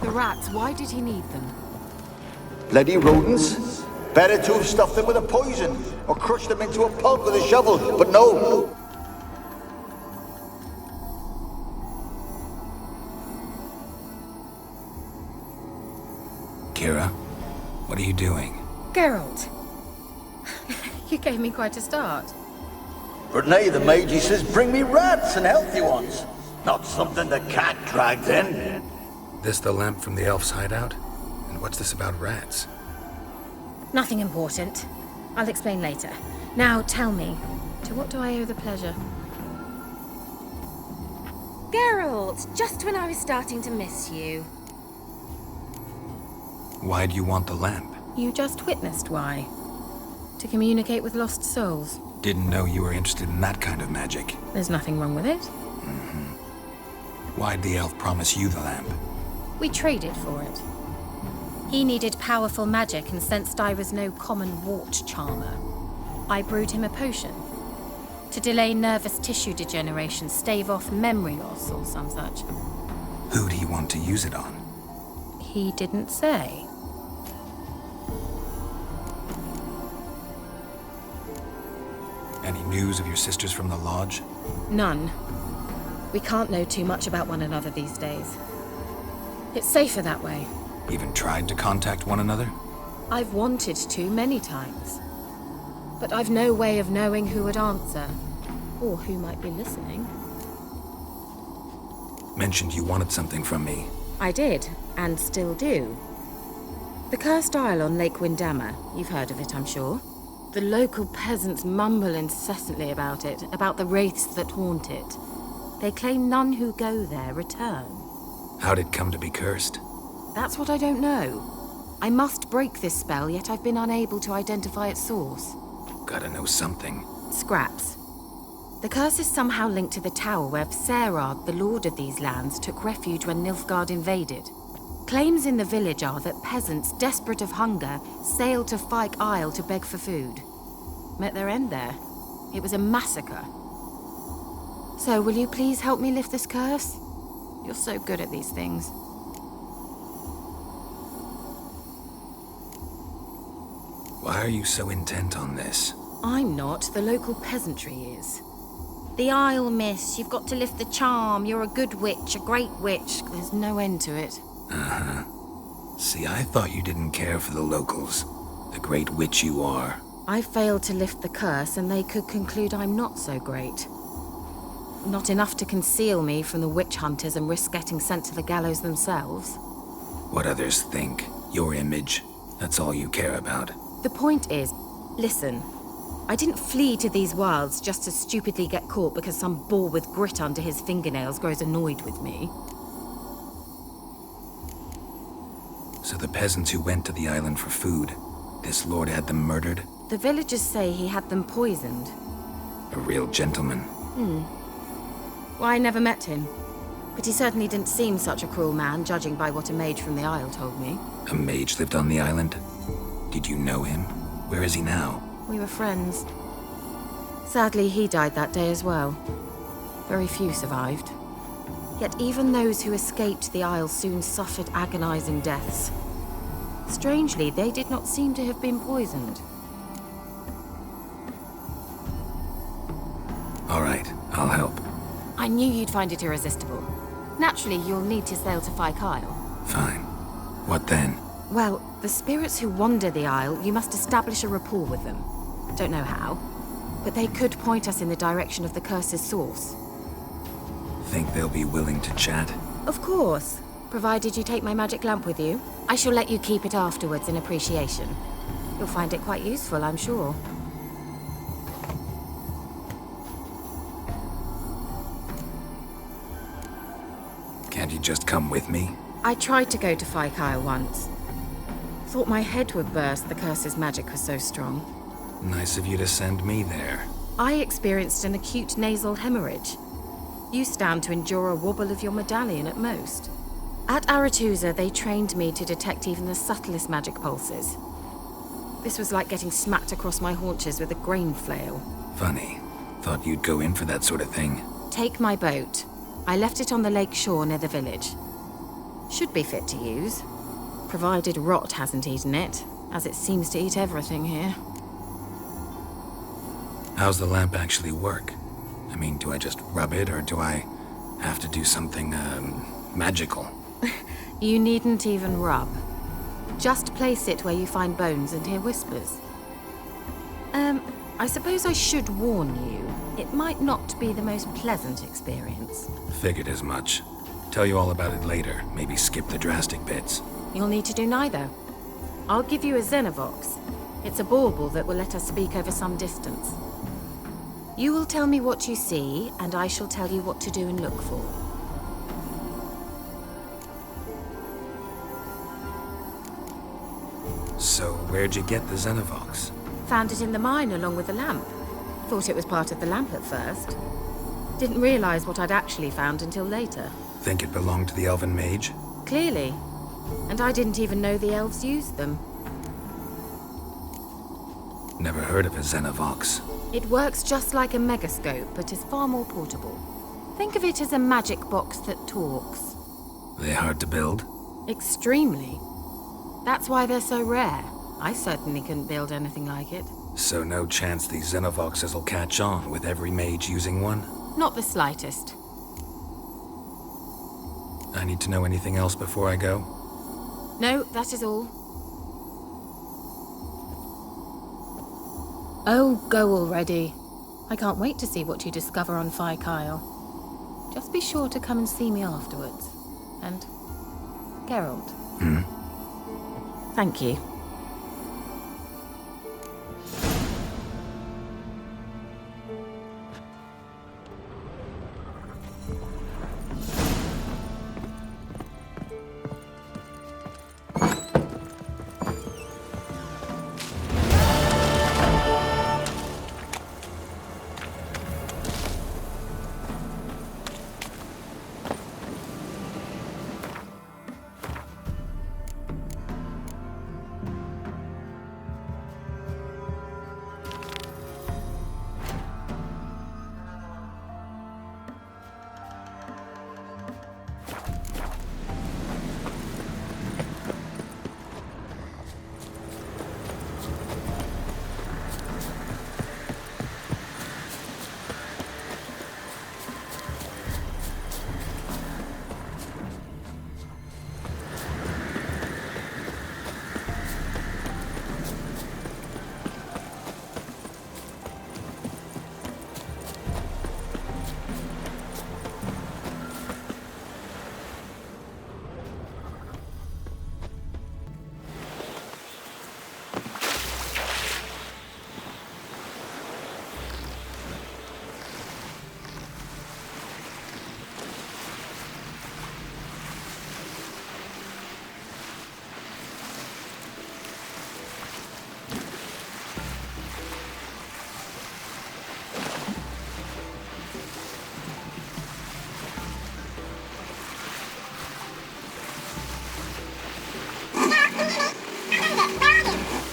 The rats, why did he need them? Bloody rodents. Better to have stuffed them with a poison, or crushed them into a pulp with a shovel, but no. Kira, what are you doing? Geralt. You gave me quite a start. Renee the mage, he says, bring me rats and healthy ones. Not something the cat dragged in. This the lamp from the elf's hideout? And what's this about rats? Nothing important. I'll explain later. Now, tell me, to what do I owe the pleasure? Geralt, just when I was starting to miss you. Why do you want the lamp? You just witnessed why. To communicate with lost souls. Didn't know you were interested in that kind of magic. There's nothing wrong with it. Why'd the elf promise you the lamp? We traded for it. He needed powerful magic and sensed I was no common wart charmer. I brewed him a potion. To delay nervous tissue degeneration, stave off memory loss or some such. Who'd he want to use it on? He didn't say. Any news of your sisters from the lodge? None. We can't know too much about one another these days. It's safer that way. Even tried to contact one another? I've wanted to many times. But I've no way of knowing who would answer. Or who might be listening. Mentioned you wanted something from me. I did, and still do. The Cursed Isle on Lake Windammer. You've heard of it, I'm sure. The local peasants mumble incessantly about it, about the wraiths that haunt it. They claim none who go there return. How'd it come to be cursed? That's what I don't know. I must break this spell, yet I've been unable to identify its source. Gotta know something. Scraps. The curse is somehow linked to the tower where Serad, the lord of these lands, took refuge when Nilfgaard invaded. Claims in the village are that peasants, desperate of hunger, sailed to Fyke Isle to beg for food. Met their end there. It was a massacre. So, will you please help me lift this curse? You're so good at these things. Why are you so intent on this? I'm not. The local peasantry is. The Isle, miss. You've got to lift the charm. You're a good witch, a great witch. There's no end to it. Uh-huh. See, I thought you didn't care for the locals. The great witch you are. I failed to lift the curse, and they could conclude I'm not so great. Not enough to conceal me from the witch hunters and risk getting sent to the gallows themselves. What others think, your image, that's all you care about. The point is, listen, I didn't flee to these wilds just to stupidly get caught because some boar with grit under his fingernails grows annoyed with me. So the peasants who went to the island for food, this lord had them murdered? The villagers say he had them poisoned. A real gentleman. Well, I never met him. But he certainly didn't seem such a cruel man, judging by what a mage from the Isle told me. A mage lived on the island? Did you know him? Where is he now? We were friends. Sadly, he died that day as well. Very few survived. Yet even those who escaped the Isle soon suffered agonizing deaths. Strangely, they did not seem to have been poisoned. All right, I'll help. I knew you'd find it irresistible. Naturally, you'll need to sail to Fyke Isle. Fine. What then? Well, the spirits who wander the Isle, you must establish a rapport with them. Don't know how, but they could point us in the direction of the curse's source. Think they'll be willing to chat? Of course, provided you take my magic lamp with you. I shall let you keep it afterwards in appreciation. You'll find it quite useful, I'm sure. Can't you just come with me? I tried to go to Fyke Isle once. Thought my head would burst, the curse's magic was so strong. Nice of you to send me there. I experienced an acute nasal hemorrhage. You stand to endure a wobble of your medallion at most. At Aretusa, they trained me to detect even the subtlest magic pulses. This was like getting smacked across my haunches with a grain flail. Funny. Thought you'd go in for that sort of thing. Take my boat. I left it on the lake shore near the village. Should be fit to use, provided rot hasn't eaten it, as it seems to eat everything here. How's the lamp actually work? I mean, do I just rub it, or do I have to do something, magical? You needn't even rub. Just place it where you find bones and hear whispers. I suppose I should warn you, it might not be the most pleasant experience. Figured as much. Tell you all about it later, maybe skip the drastic bits. You'll need to do neither. I'll give you a Xenovox. It's a bauble that will let us speak over some distance. You will tell me what you see, and I shall tell you what to do and look for. So, where'd you get the Xenovox? Found it in the mine along with the lamp. Thought it was part of the lamp at first. Didn't realize what I'd actually found until later. Think it belonged to the Elven Mage? Clearly. And I didn't even know the elves used them. Never heard of a Xenovox. It works just like a megascope, but is far more portable. Think of it as a magic box that talks. They hard to build? Extremely. That's why they're so rare. I certainly couldn't build anything like it. So no chance these Xenovoxes will catch on with every mage using one? Not the slightest. I need to know anything else before I go? No, that is all. Oh, go already. I can't wait to see what you discover on Phi Kyle. Just be sure to come and see me afterwards. And Geralt. Thank you.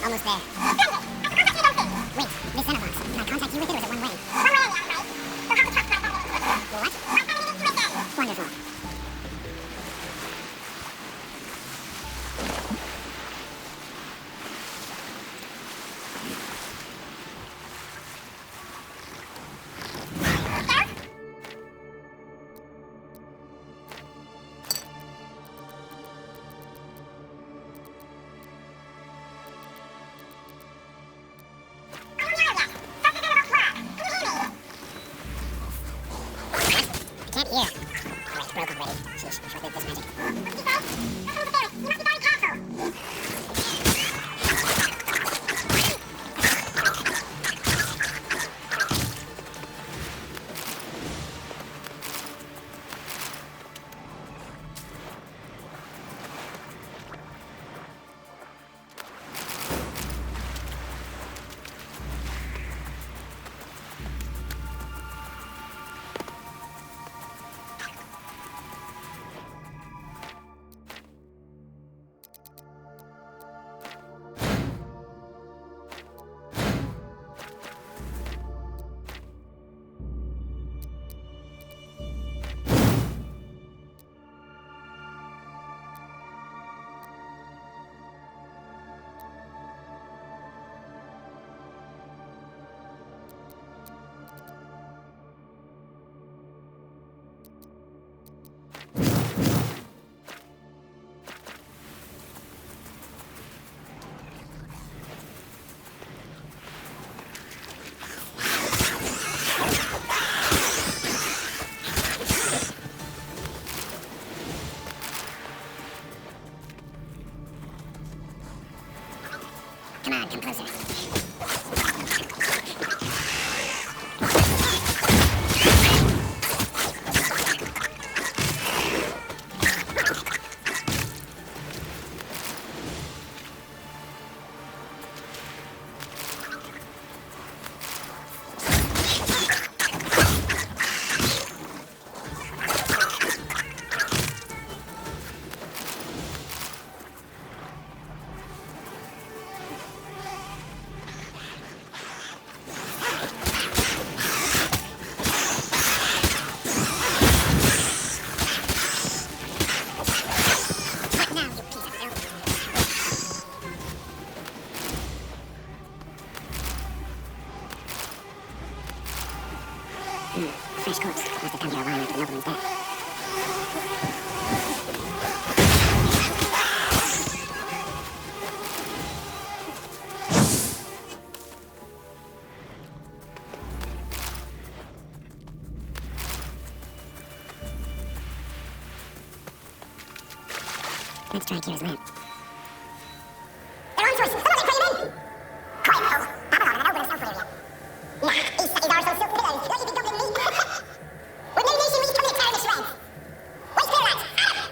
Almost there. Wait, Miss Xenovox, can I contact you with it or is it one way? What? Wonderful. Can't hear. Alright, broke already. Sheesh, I think this magic. Come on, come closer. Fresh corpse. Must have come here a while after the nobleman's death. Let's try Kira's lamp. They're on to us! Someone put him in! Quiet, ho! Papa got an open himself for you. Nah, these suckers are so silk widows. Don't you think dumping me? Would no nation leave from the tear to shreds? Where's clear, lads? Adam!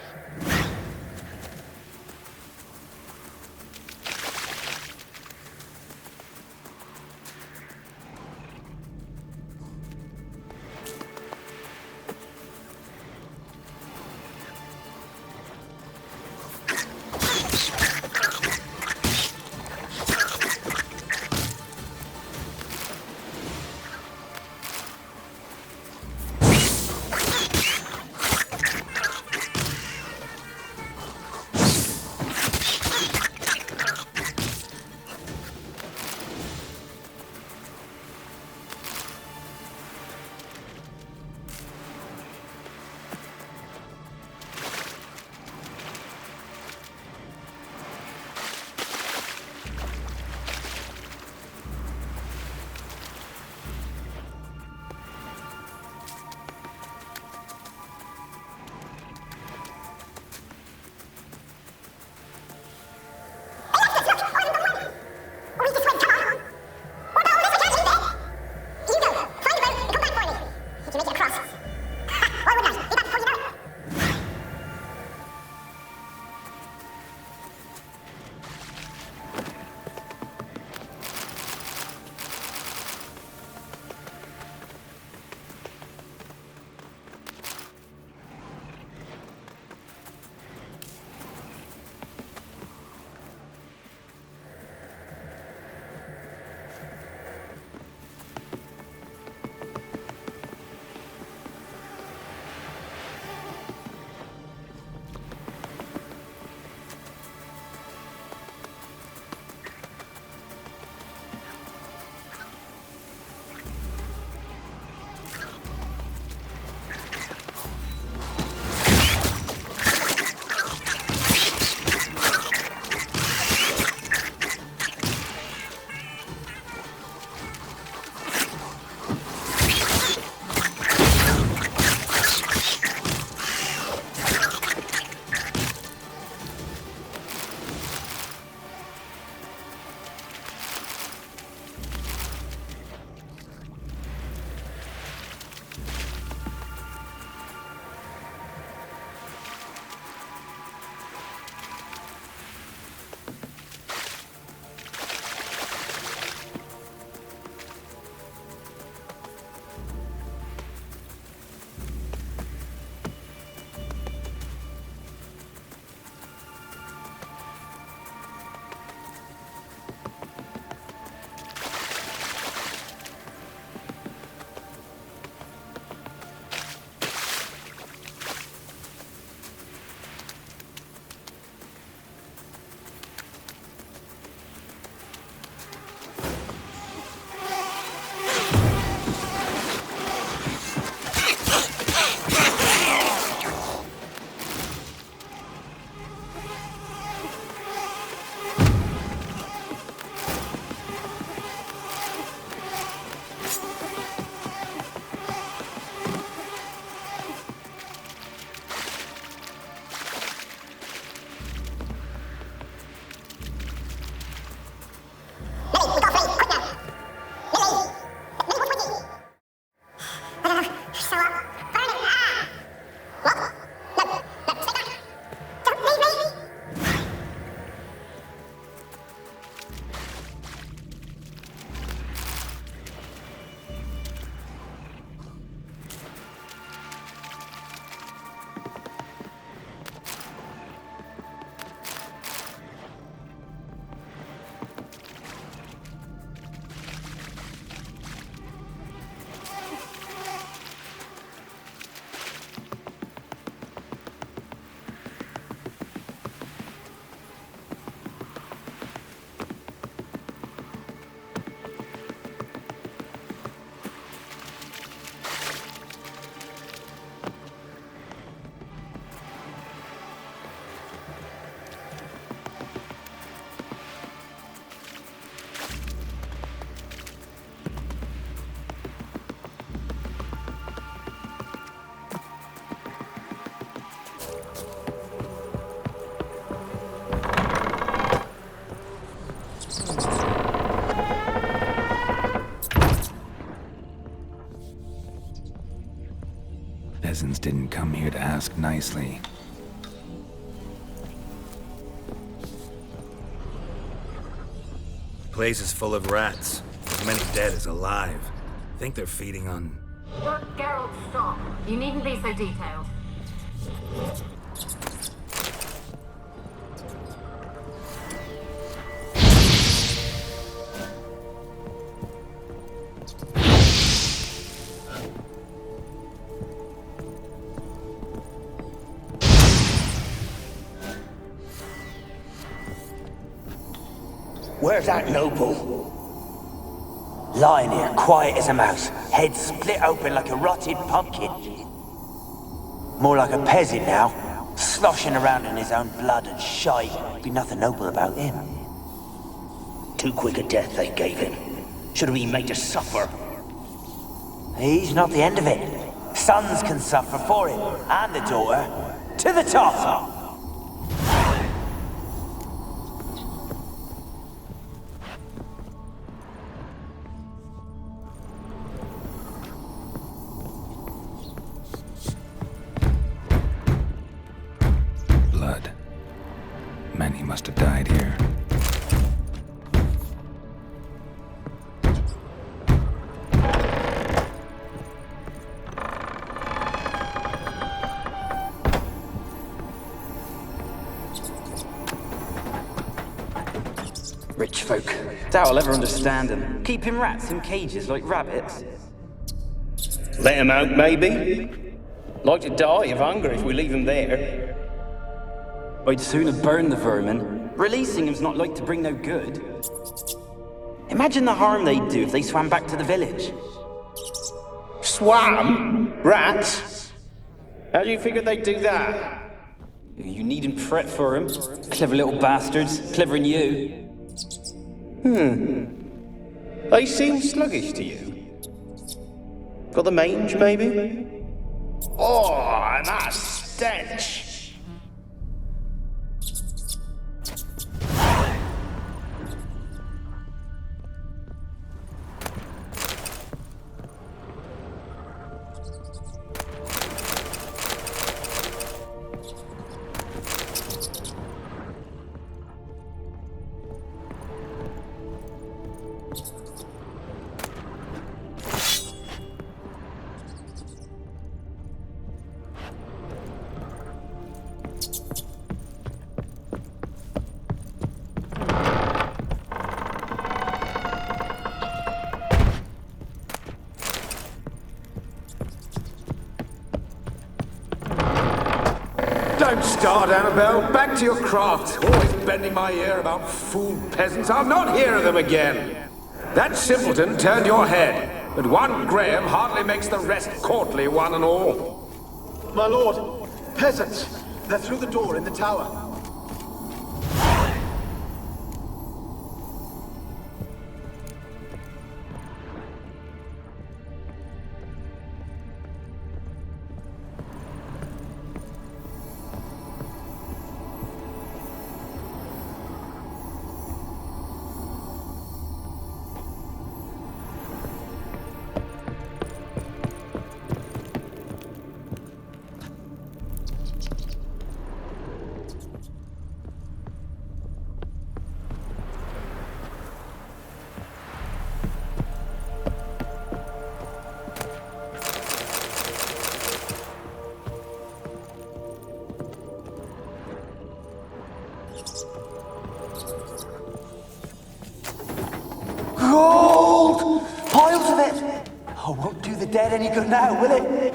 didn't come here to ask nicely. Place is full of rats. As many dead as alive. Think they're feeding on... Geralt, stop. You needn't be so detailed. Where's that noble? Lying here, quiet as a mouse, head split open like a rotted pumpkin. More like a peasant now, sloshing around in his own blood and shite. Be nothing noble about him. Too quick a death they gave him. Should have been made to suffer. He's not the end of it. Sons can suffer for him, and the daughter. To the top! Blood. Many must have died here. Rich folk. Doubt I'll ever understand them. Keeping rats in cages like rabbits. Let him out, maybe? Like to die of hunger if we leave him there. I'd sooner burn the vermin. Releasing him's not like to bring no good. Imagine the harm they'd do if they swam back to the village. Swam? Rats? How do you figure they'd do that? You needn't fret for him. Clever little bastards. Clever than you. They seem sluggish to you. Got the mange, maybe? Oh, and that stench! Don't start, Annabelle. Back to your craft. Always bending my ear about fool peasants. I'll not hear of them again. That simpleton turned your head, but one Graham hardly makes the rest courtly, one and all. My lord, peasants. They're through the door in the tower. Gold! Piles of it! Oh, won't do the dead any good now, will it?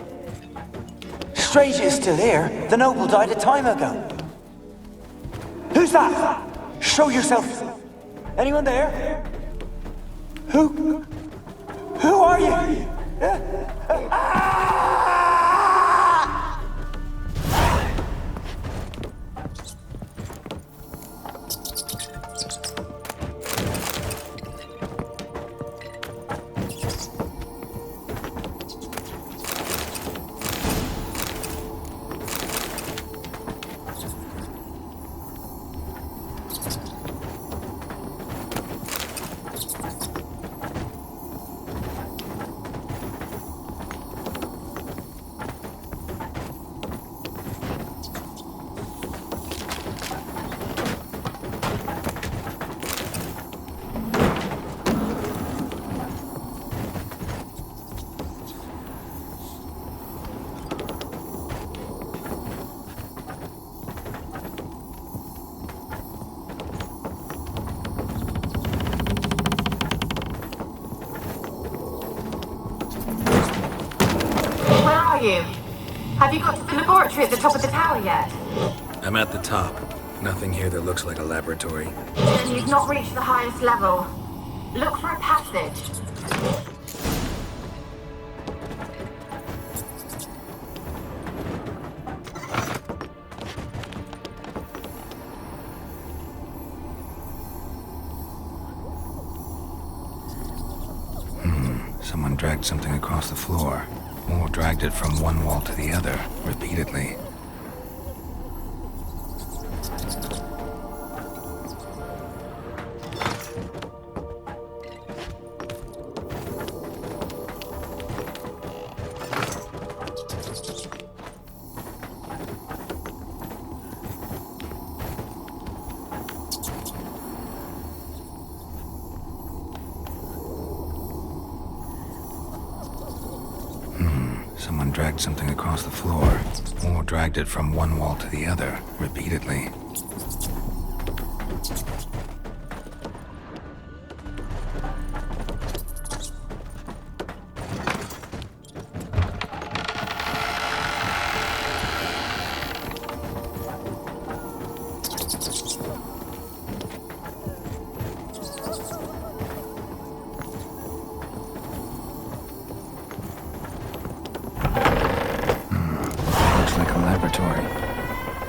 Strange it's still here. The noble died a time ago. Who's that? Show yourself. Anyone there? Who are you? Have you got to the laboratory at the top of the tower yet? I'm at the top. Nothing here that looks like a laboratory. Then you've not reached the highest level. Look for a passage. Someone dragged something across the floor, or dragged it from one wall to the other, repeatedly. Someone dragged something across the floor, or dragged it from one wall to the other, repeatedly.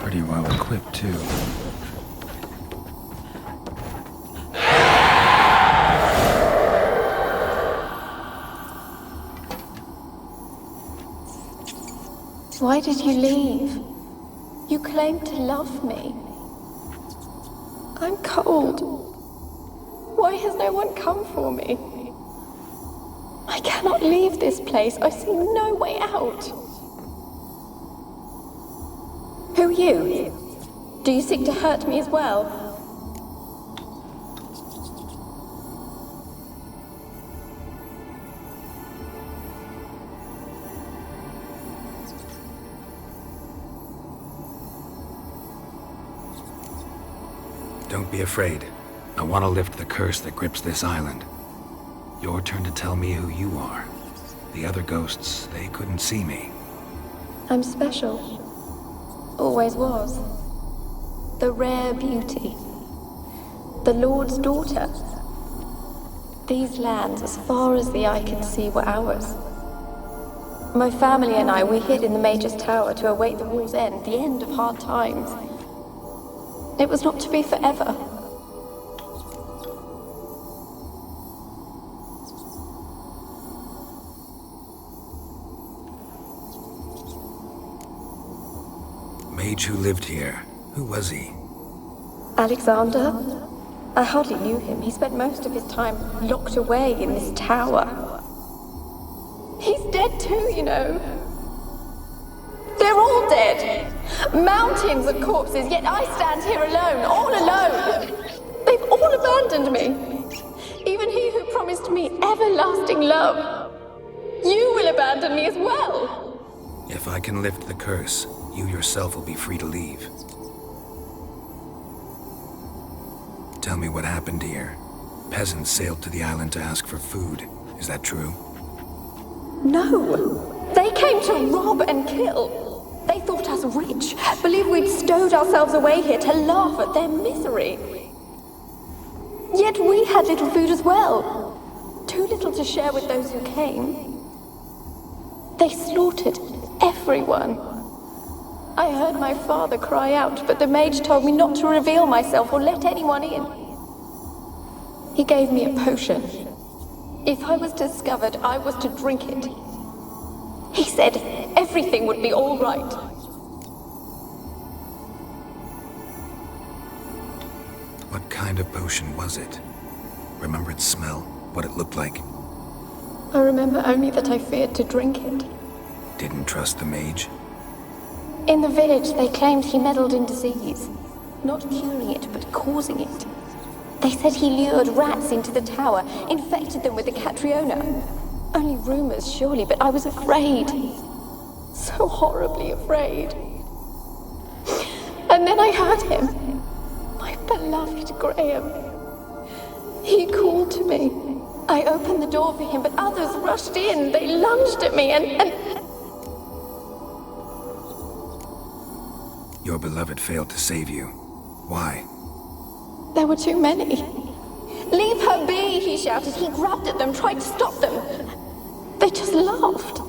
Pretty well equipped, too. Why did you leave? You claimed to love me. I'm cold. Why has no one come for me? I cannot leave this place. I see no way out. Who are you? Do you seek to hurt me as well? Don't be afraid. I want to lift the curse that grips this island. Your turn to tell me who you are. The other ghosts, they couldn't see me. I'm special. Always was. The rare beauty. The Lord's daughter. These lands, as far as the eye could see, were ours. My family and I, we hid in the Mage's Tower to await the war's end, the end of hard times. It was not to be forever. Mage who lived here. Who was he? Alexander? I hardly knew him. He spent most of his time locked away in this tower. He's dead too, you know. They're all dead. Mountains of corpses, yet I stand here alone, all alone. They've all abandoned me. Even he who promised me everlasting love. You will abandon me as well. If I can lift the curse, you yourself will be free to leave. Tell me what happened here. Peasants sailed to the island to ask for food. Is that true? No. They came to rob and kill. They thought us rich, believed we'd stowed ourselves away here to laugh at their misery. Yet we had little food as well. Too little to share with those who came. They slaughtered everyone. I heard my father cry out, but the mage told me not to reveal myself or let anyone in. He gave me a potion. If I was discovered, I was to drink it. He said everything would be all right. What kind of potion was it? Remember its smell? What it looked like? I remember only that I feared to drink it. Didn't trust the mage? In the village, they claimed he meddled in disease. Not curing it, but causing it. They said he lured rats into the tower, infected them with the Catriona. Only rumors, surely, but I was afraid. So horribly afraid. And then I heard him. My beloved Graham. He called to me. I opened the door for him, but others rushed in. They lunged at me and... Your beloved failed to save you. Why? There were too many. Leave her be, he shouted. He grabbed at them, tried to stop them. They just laughed.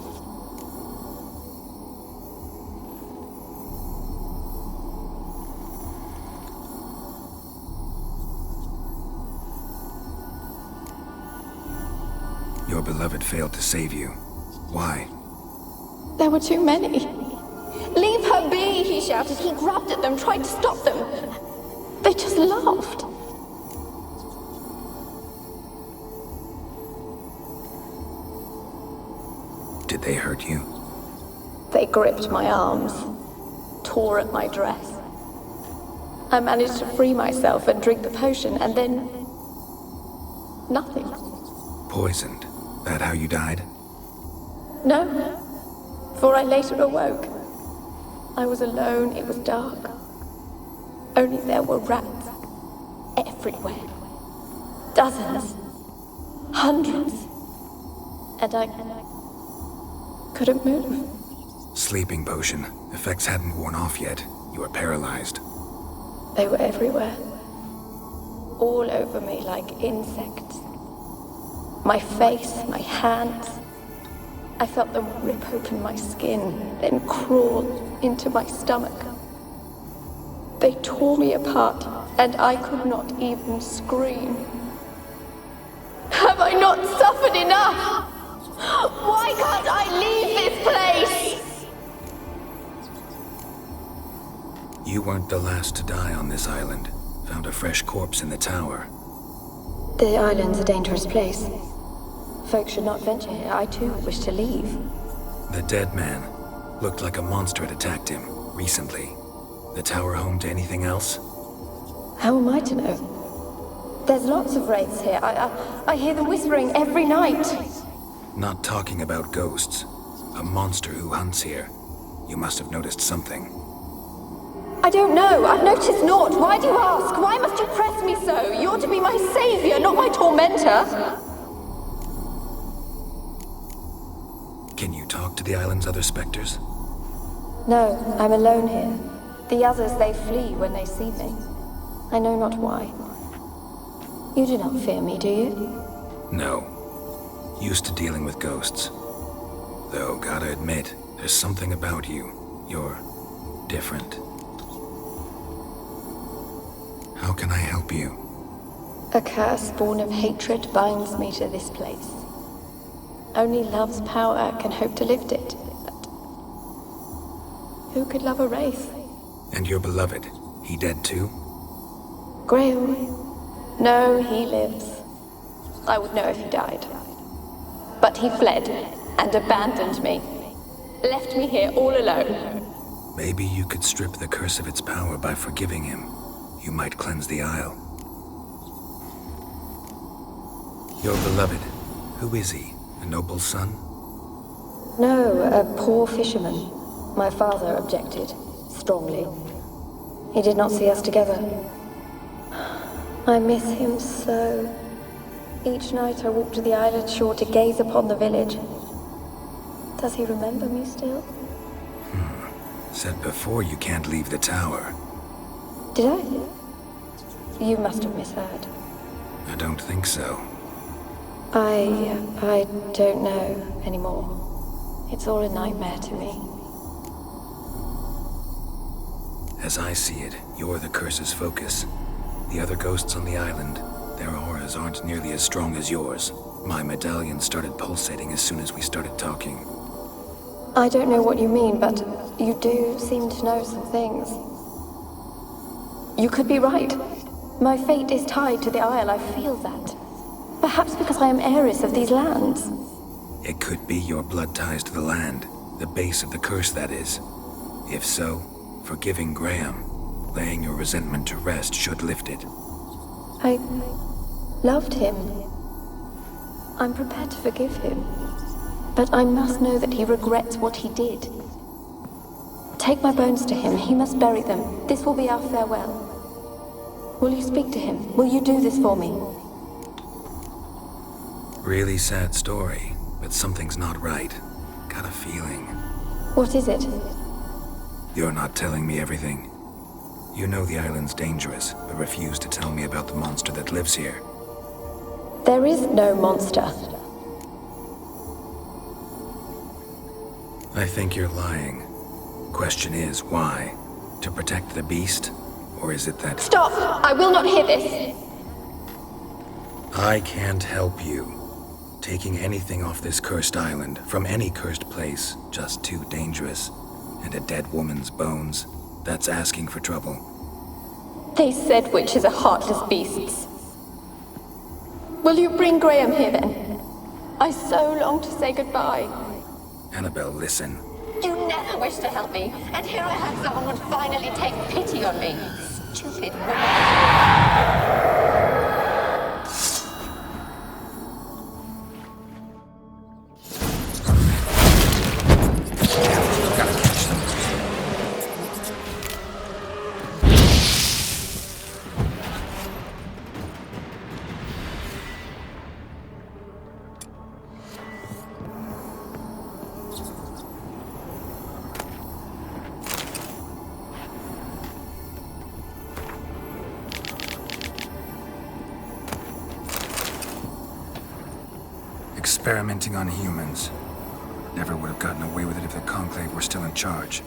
Your beloved failed to save you. Why? There were too many. Leave her be, he shouted. He grabbed at them, tried to stop them. They just laughed. Did they hurt you? They gripped my arms, tore at my dress. I managed to free myself and drink the potion, and then... nothing. Poisoned. That how you died? No, for I later awoke. I was alone, it was dark. Only there were rats everywhere. Dozens. Hundreds. And I couldn't move. Sleeping potion. Effects hadn't worn off yet. You were paralyzed. They were everywhere. All over me like insects. My face, my hands. I felt them rip open my skin, then crawl into my stomach. They tore me apart, and I could not even scream. Have I not suffered enough? Why can't I leave this place? You weren't the last to die on this island. Found a fresh corpse in the tower. The island's a dangerous place. Folks should not venture here. I too wish to leave. The dead man. Looked like a monster had attacked him, recently. The tower home to anything else? How am I to know? There's lots of wraiths here. I hear them whispering every night. Not talking about ghosts. A monster who hunts here. You must have noticed something. I don't know. I've noticed naught. Why do you ask? Why must you press me so? You're to be my savior, not my tormentor. Can you talk to the island's other specters? No, I'm alone here. The others, they flee when they see me. I know not why. You do not fear me, do you? No. Used to dealing with ghosts. Though, gotta admit, there's something about you. You're different. How can I help you? A curse born of hatred binds me to this place. Only love's power can hope to lift it. But who could love a wraith? And your beloved, he dead too? Grail? No, he lives. I would know if he died. But he fled and abandoned me. Left me here all alone. Maybe you could strip the curse of its power by forgiving him. You might cleanse the Isle. Your beloved, who is he? A noble son? No, a poor fisherman. My father objected, strongly. He did not see us together. I miss him so. Each night I walk to the island shore to gaze upon the village. Does he remember me still? Said before you can't leave the tower. Did I? You must have misheard. I don't think so. I don't know anymore. It's all a nightmare to me. As I see it, you're the curse's focus. The other ghosts on the island, their auras aren't nearly as strong as yours. My medallion started pulsating as soon as we started talking. I don't know what you mean, but you do seem to know some things. You could be right. My fate is tied to the Isle, I feel that. Perhaps because I am heiress of these lands. It could be your blood ties to the land, the base of the curse, that is. If so, forgiving Graham, laying your resentment to rest should lift it. I loved him. I'm prepared to forgive him. But I must know that he regrets what he did. Take my bones to him. He must bury them. This will be our farewell. Will you speak to him? Will you do this for me? Really sad story, but something's not right. Got a feeling. What is it? You're not telling me everything. You know the island's dangerous, but refuse to tell me about the monster that lives here. There is no monster. I think you're lying. Question is, why? To protect the beast? Or is it that... Stop! I will not hear this! I can't help you. Taking anything off this cursed island, from any cursed place, just too dangerous. And a dead woman's bones, that's asking for trouble. They said witches are heartless beasts. Will you bring Graham here then? I so long to say goodbye. Annabelle, listen. You never wished to help me, and here I had someone would finally take pity on me. Stupid woman. Experimenting on humans. Never would have gotten away with it if the Conclave were still in charge.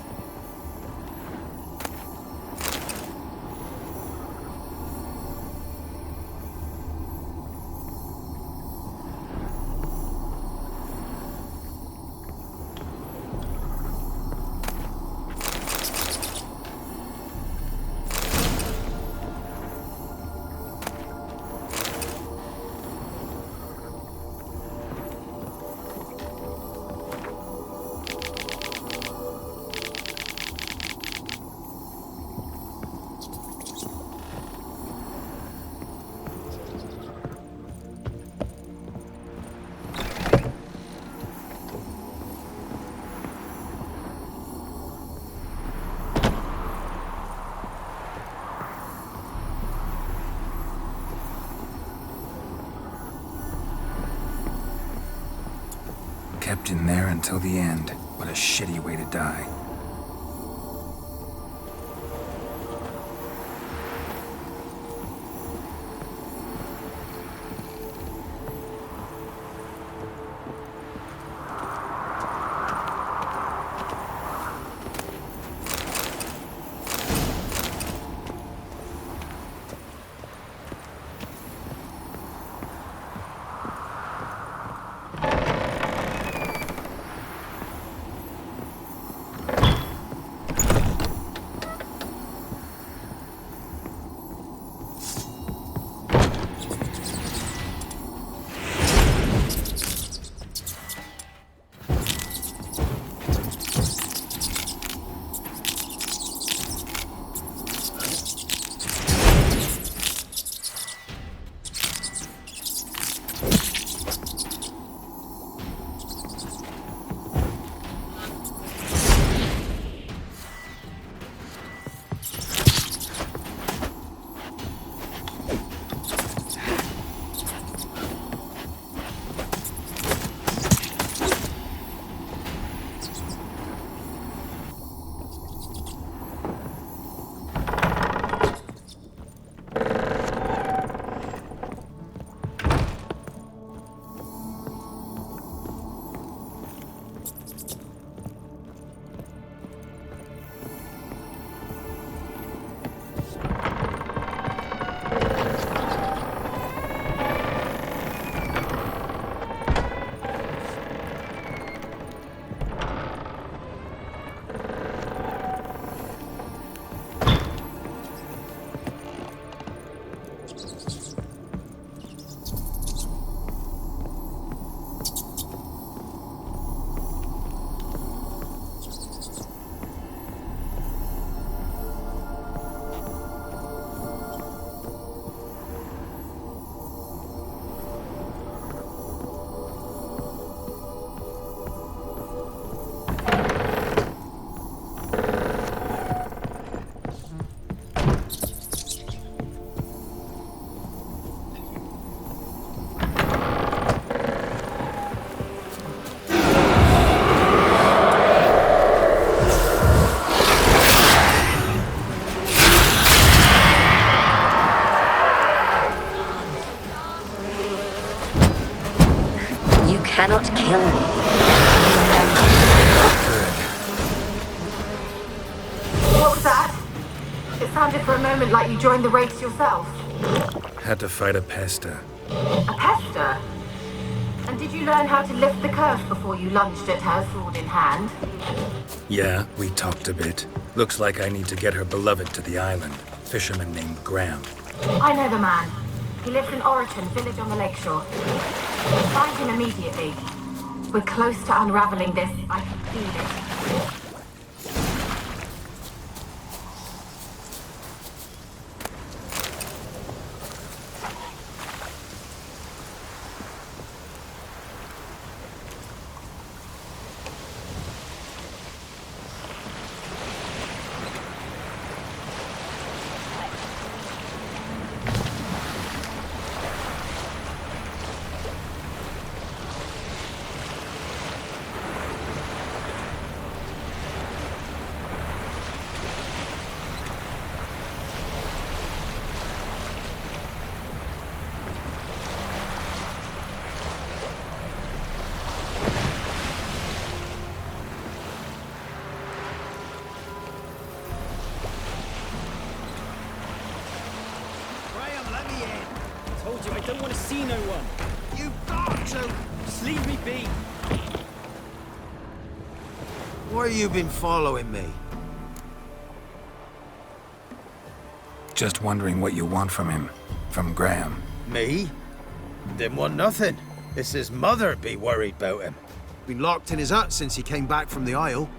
Kept in there until the end. What a shitty way to die. cannot kill me. What was that? It sounded for a moment like you joined the race yourself. Had to fight a pester. A pester? And did you learn how to lift the curse before you lunged at her, sword in hand? Yeah, we talked a bit. Looks like I need to get her beloved to the island. Fisherman named Graham. I know the man. He lives in Oriton, village on the lakeshore. Find him immediately. We're close to unraveling this. I can feel it. I don't want to see no one. You've got to! Just leave me be. Why you been following me? Just wondering what you want from him. From Graham. Me? Didn't want nothing. It's his mother be worried about him. Been locked in his hut since he came back from the Isle.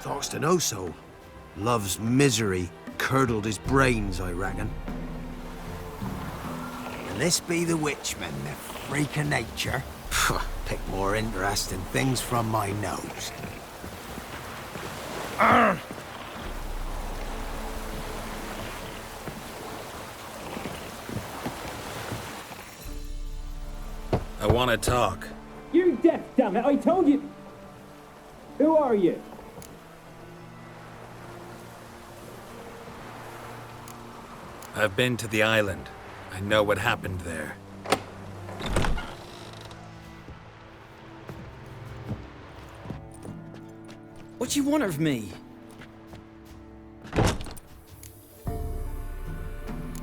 Talks to no soul. Love's misery curdled his brains, I reckon. And this be the Witchman, the freak of nature. Pick more interesting things from my nose. I want to talk. You deaf, damn it! I told you. Who are you? I've been to the island. I know what happened there. What do you want of me?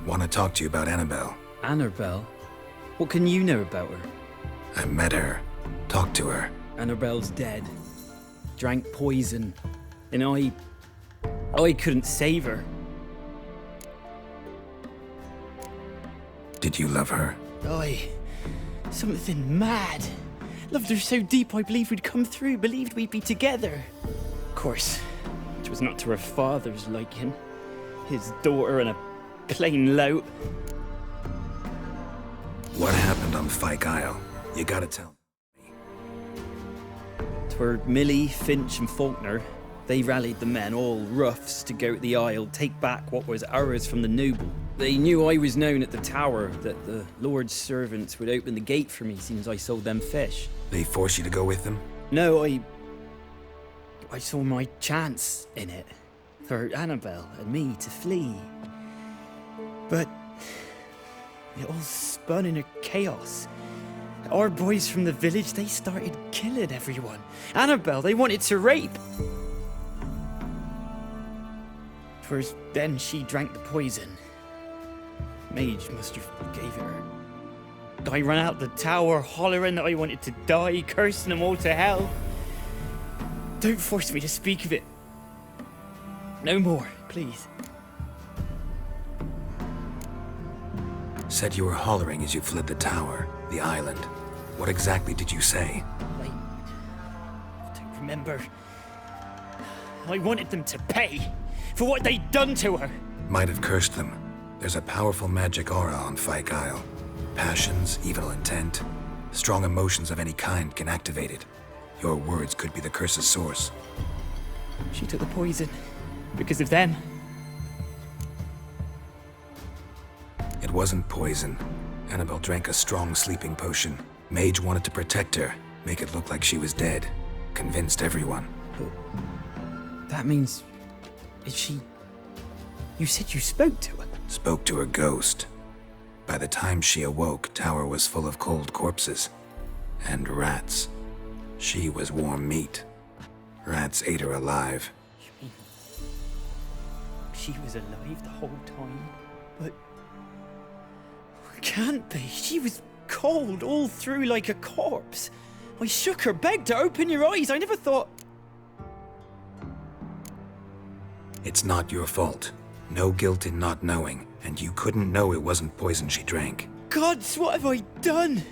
Want to talk to you about Annabelle. Annabelle? What can you know about her? I met her. Talked to her. Annabelle's dead. Drank poison. And I couldn't save her. Did you love her? Something mad. Loved her so deep I believed we'd come through, believed we'd be together. Of course, it was not to her father's liking. His daughter and a plain lout. What happened on Fyke Isle? You gotta tell me. Twere Millie, Finch and Faulkner. They rallied the men, all roughs, to go to the Isle, take back what was ours from the noble. They knew I was known at the tower, that the Lord's servants would open the gate for me since I sold them fish. They forced you to go with them? No, I saw my chance in it. For Annabelle and me to flee. But it all spun in a chaos. Our boys from the village, they started killing everyone. Annabelle, they wanted to rape. Twas then she drank the poison. Mage must have gave it her. I ran out the tower hollering that I wanted to die, cursing them all to hell. Don't force me to speak of it. No more, please. Said you were hollering as you fled the tower, the island. What exactly did you say? I don't remember. I wanted them to pay for what they'd done to her. Might have cursed them. There's a powerful magic aura on Fyke Isle. Passions, evil intent, strong emotions of any kind can activate it. Your words could be the curse's source. She took the poison because of them. It wasn't poison. Annabelle drank a strong sleeping potion. Mage wanted to protect her, make it look like she was dead. Convinced everyone. But that means... Is she... You said you spoke to her? Spoke to her ghost. By the time she awoke, Tower was full of cold corpses. And rats. She was warm meat. Rats ate her alive. You mean she was alive the whole time? But can't be. She was cold all through like a corpse. I shook her, begged her, open your eyes. I never thought... It's not your fault. No guilt in not knowing, and you couldn't know it wasn't poison she drank. Gods, what have I done?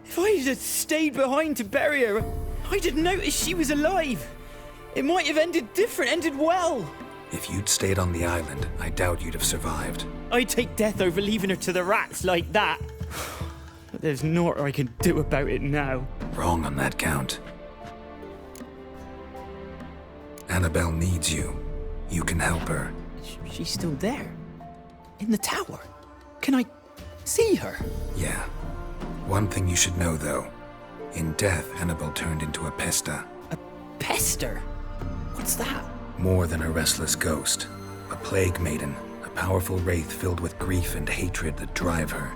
If I had stayed behind to bury her, I didn't notice she was alive. It might have ended different, ended well. If you'd stayed on the island, I doubt you'd have survived. I'd take death over leaving her to the rats like that. But there's naught I can do about it now. Wrong on that count. Annabelle needs you. You can help her. She's still there. In the tower. Can I see her? Yeah. One thing you should know, though. In death, Annabelle turned into a pesta. A pester? What's that? More than a restless ghost. A plague maiden. A powerful wraith filled with grief and hatred that drive her.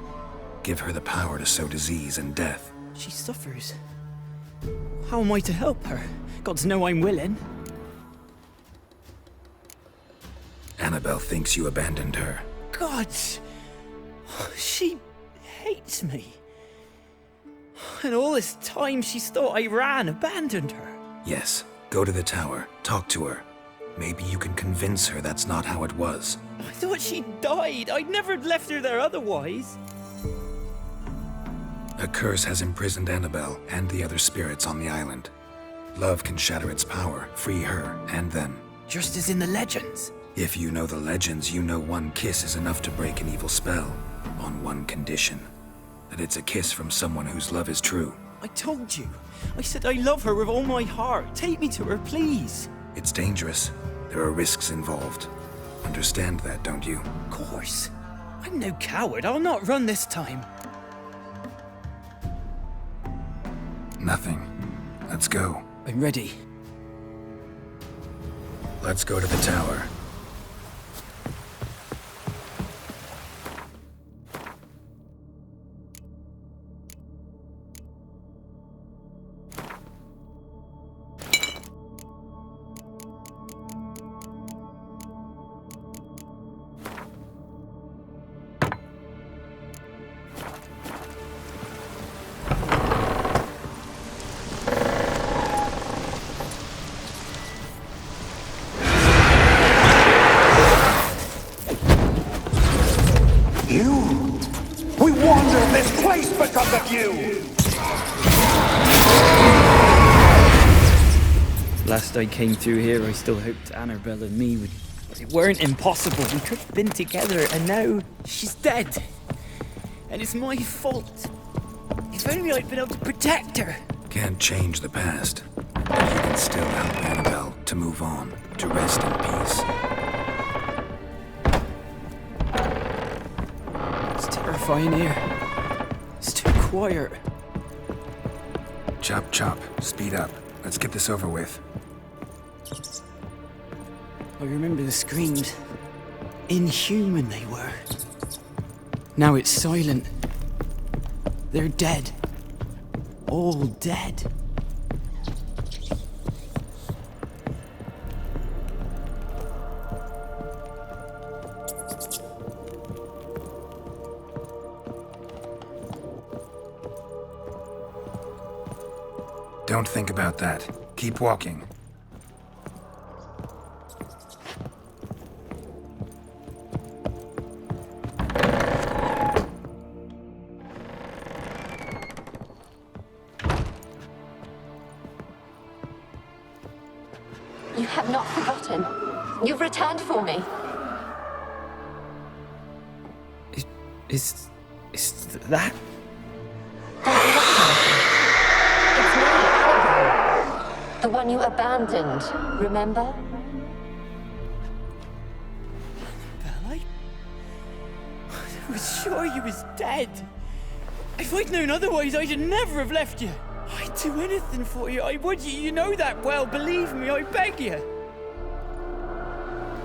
Give her the power to sow disease and death. She suffers. How am I to help her? Gods know I'm willing. Annabelle thinks you abandoned her. Gods! She hates me. And all this time she's thought I abandoned her. Yes, go to the tower, talk to her. Maybe you can convince her that's not how it was. I thought she died. I'd never left her there otherwise. A curse has imprisoned Annabelle and the other spirits on the island. Love can shatter its power, free her and them. Just as in the legends. If you know the legends, you know one kiss is enough to break an evil spell. On one condition. That it's a kiss from someone whose love is true. I told you. I said I love her with all my heart. Take me to her, please. It's dangerous. There are risks involved. Understand that, don't you? Of course. I'm no coward. I'll not run this time. Nothing. Let's go. I'm ready. Let's go to the tower. We wander this place because of you! Last I came through here, I still hoped Annabelle and me weren't impossible. We could have been together, and now she's dead. And it's my fault. If only I'd been able to protect her. Can't change the past, but you can still help Annabelle to move on, to rest in peace. It's terrifying here. It's too quiet. Chop, chop. Speed up. Let's get this over with. I remember the screams. Inhuman they were. Now it's silent. They're dead. All dead. Don't think about that. Keep walking. You have not forgotten. You've returned for me. Is that? It's me, Annabelle. The one you abandoned, remember? Annabelle, I was sure you was dead. If I'd known otherwise, I'd never have left you. I'd do anything for you. I would. You know that well. Believe me, I beg you.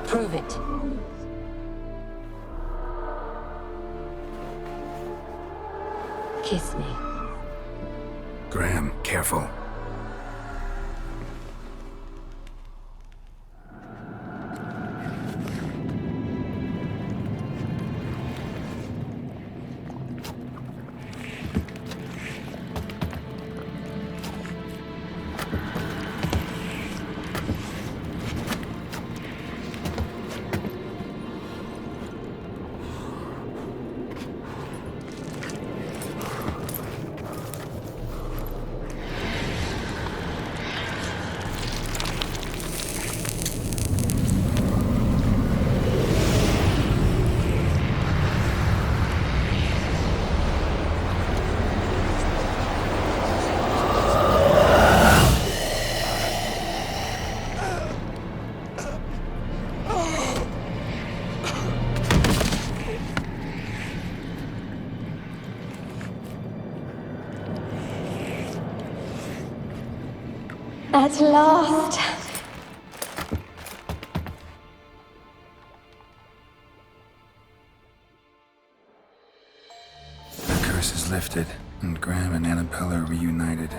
Prove it. Kiss me. Graham, careful. At last. The curse is lifted, and Graham and Annabelle are reunited.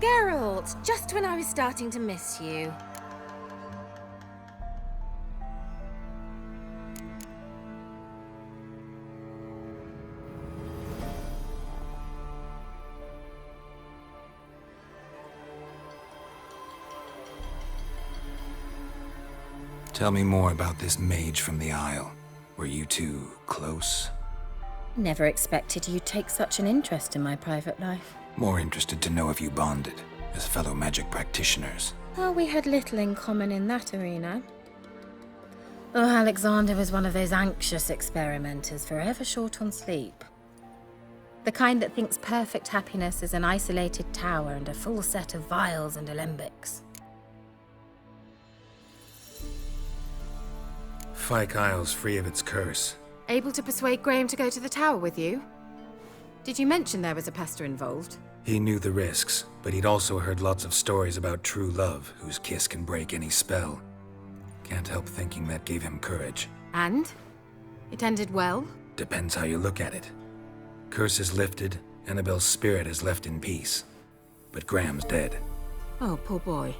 Geralt, just when I was starting to miss you. Tell me more about this mage from the Isle. Were you two close? Never expected you'd take such an interest in my private life. More interested to know if you bonded, as fellow magic practitioners. Oh, we had little in common in that arena. Oh, Alexander was one of those anxious experimenters, forever short on sleep. The kind that thinks perfect happiness is an isolated tower and a full set of vials and alembics. Fyke Isle's free of its curse. Able to persuade Graham to go to the tower with you? Did you mention there was a pester involved? He knew the risks, but he'd also heard lots of stories about true love, whose kiss can break any spell. Can't help thinking that gave him courage. And? It ended well? Depends how you look at it. Curse is lifted, Annabelle's spirit is left in peace. But Graham's dead. Oh, poor boy.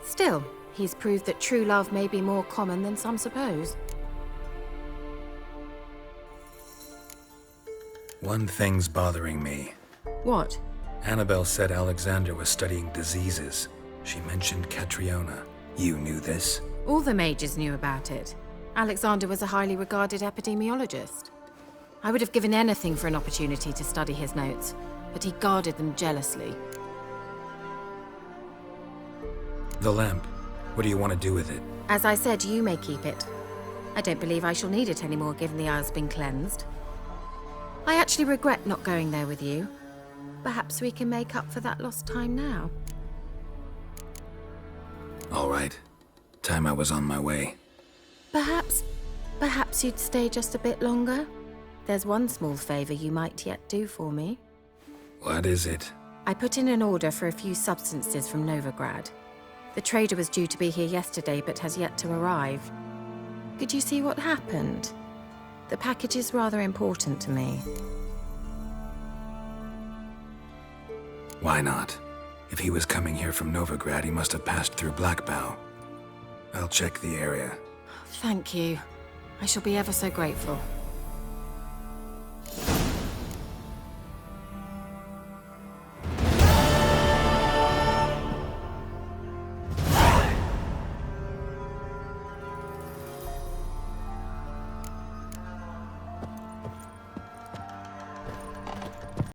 Still, he's proved that true love may be more common than some suppose. One thing's bothering me. What? Annabelle said Alexander was studying diseases. She mentioned Catriona. You knew this? All the mages knew about it. Alexander was a highly regarded epidemiologist. I would have given anything for an opportunity to study his notes, but he guarded them jealously. The lamp. What do you want to do with it? As I said, you may keep it. I don't believe I shall need it anymore, given the Isle's been cleansed. I actually regret not going there with you. Perhaps we can make up for that lost time now. All right. Time I was on my way. Perhaps you'd stay just a bit longer? There's one small favor you might yet do for me. What is it? I put in an order for a few substances from Novigrad. The trader was due to be here yesterday, but has yet to arrive. Could you see what happened? The package is rather important to me. Why not? If he was coming here from Novigrad, he must have passed through Blackbough. I'll check the area. Thank you. I shall be ever so grateful.